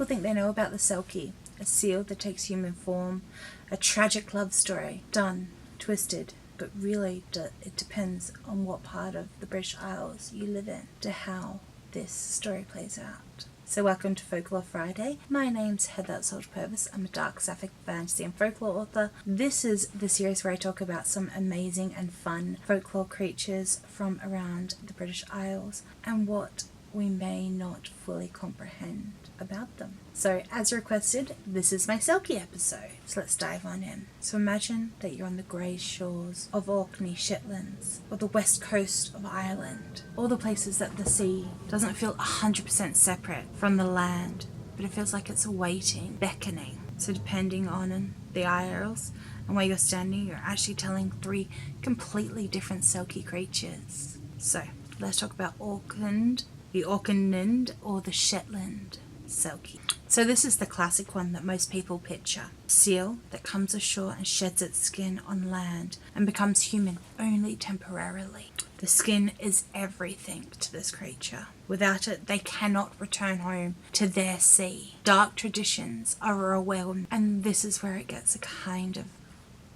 people think they know about the Selkie, a seal that takes human form, a tragic love story, done, twisted, but really it depends on what part of the British Isles you live in to how this story plays out. So welcome to Folklore Friday. My name's Heather Salter-purves. I'm a dark sapphic fantasy and folklore author. This is the series where I talk about some amazing and fun folklore creatures from around the British Isles and what we may not fully comprehend about them. So as requested, this is my Selkie episode. So let's dive on in. So imagine that you're on the grey shores of Orkney, Shetland, or the west coast of Ireland. All the places that the sea doesn't feel 100% separate from the land, but it feels like it's waiting, beckoning. So depending on the Isles and where you're standing, you're actually telling three completely different Selkie creatures. So let's talk about Auckland, the Orkney or the Shetland Selkie. So this is the classic one that most people picture. A seal that comes ashore and sheds its skin on land and becomes human only temporarily. The skin is everything to this creature. Without it, they cannot return home to their sea. Dark traditions are a realm, and this is where it gets a kind of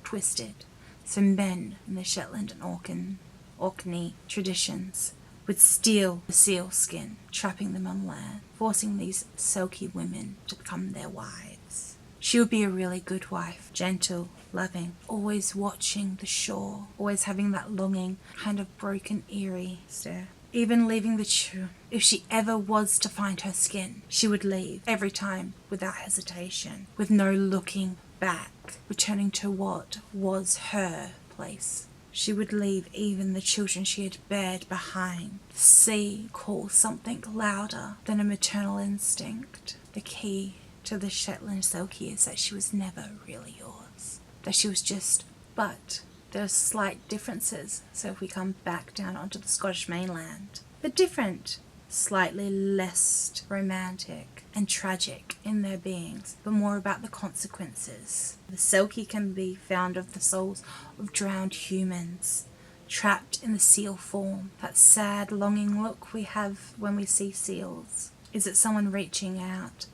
twisted. So men in the Shetland and Orkney traditions would steal the seal skin, trapping them on land, forcing these Selkie women to become their wives. She would be a really good wife, gentle, loving, always watching the shore, always having that longing, kind of broken, eerie stare. Even leaving if she ever was to find her skin, she would leave every time without hesitation, with no looking back, returning to what was her place. She would leave even the children she had bared behind. The sea calls something louder than a maternal instinct. The key to the Shetland Selkie is that she was never really yours. That she was just, but there's slight differences. So if we come back down onto the Scottish mainland, they're different, slightly less romantic and tragic in their beings, but more about the consequences. The Selkie can be found of the souls of drowned humans, trapped in the seal form. That sad, longing look we have when we see seals. Is it someone reaching out,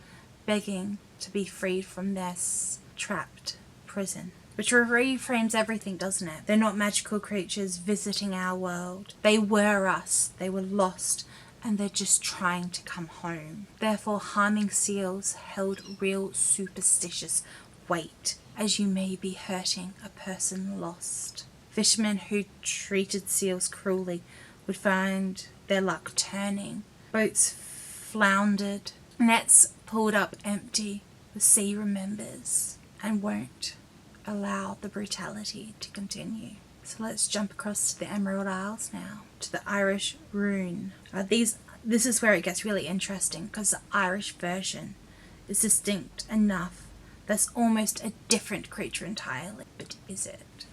begging to be freed from their trapped prison? Which reframes everything, doesn't it? They're not magical creatures visiting our world. They were us. They were lost, and they're just trying to come home. Therefore, harming seals held real superstitious weight, as you may be hurting a person lost. Fishermen who treated seals cruelly would find their luck turning. Boats floundered, nets pulled up empty. The sea remembers and won't allow the brutality to continue. So let's jump across to the Emerald Isles now, to the Irish Róin. This is where it gets really interesting, because the Irish version is distinct enough that's almost a different creature entirely. But is it?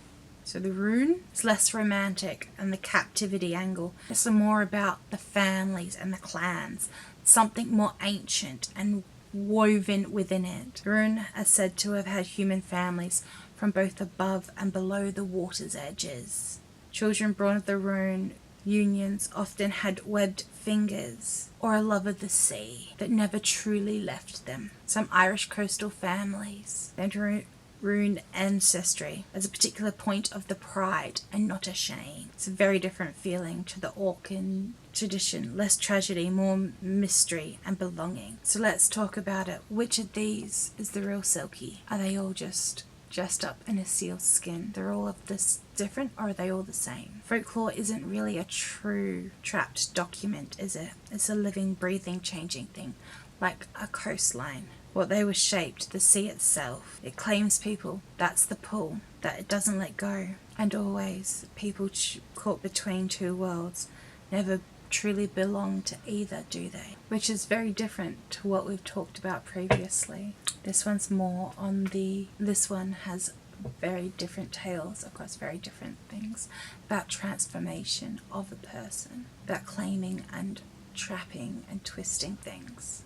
So the Róin is less romantic, and the captivity angle is more about the families and the clans, something more ancient and woven within it. Róin are said to have had human families from both above and below the water's edges. Children born of the Róin unions often had webbed fingers or a love of the sea that never truly left them. Some Irish coastal families named Róin ancestry as a particular point of the pride and not a shame. It's a very different feeling to the Orkney tradition, less tragedy, more mystery and belonging. So let's talk about it. Which of these is the real Selkie? Are they all just dressed up in a seal's skin? They're all of this different, or are they all the same? Folklore isn't really a true trapped document, is it? It's a living, breathing, changing thing, like a coastline. What they were shaped, the sea itself. It claims people. That's the pull, that it doesn't let go. And always, people caught between two worlds never truly belong to either, do they? Which is very different to what we've talked about previously. This one's more on this one has very different tales across very different things about transformation of a person, about claiming and trapping and twisting things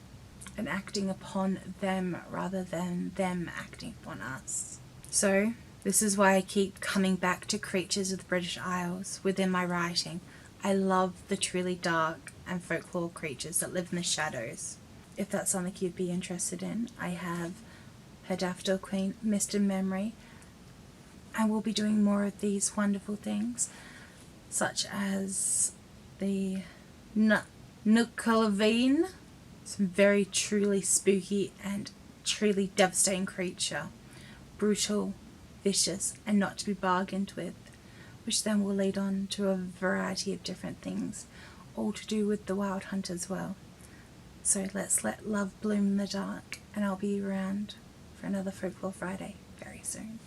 and acting upon them rather than them acting upon us. So this is why I keep coming back to creatures of the British Isles within my writing. I love the truly dark and folklore creatures that live in the shadows. if that's something you'd be interested in. I have Her Daffodil Queen, Mist and Memory. I will be doing more of these wonderful things, such as the Nukalavine, some very truly spooky and truly devastating creature, brutal, vicious, and not to be bargained with, which then will lead on to a variety of different things, all to do with the Wild Hunt as well. So let's let love bloom in the dark, and I'll be around for another Folklore Friday very soon.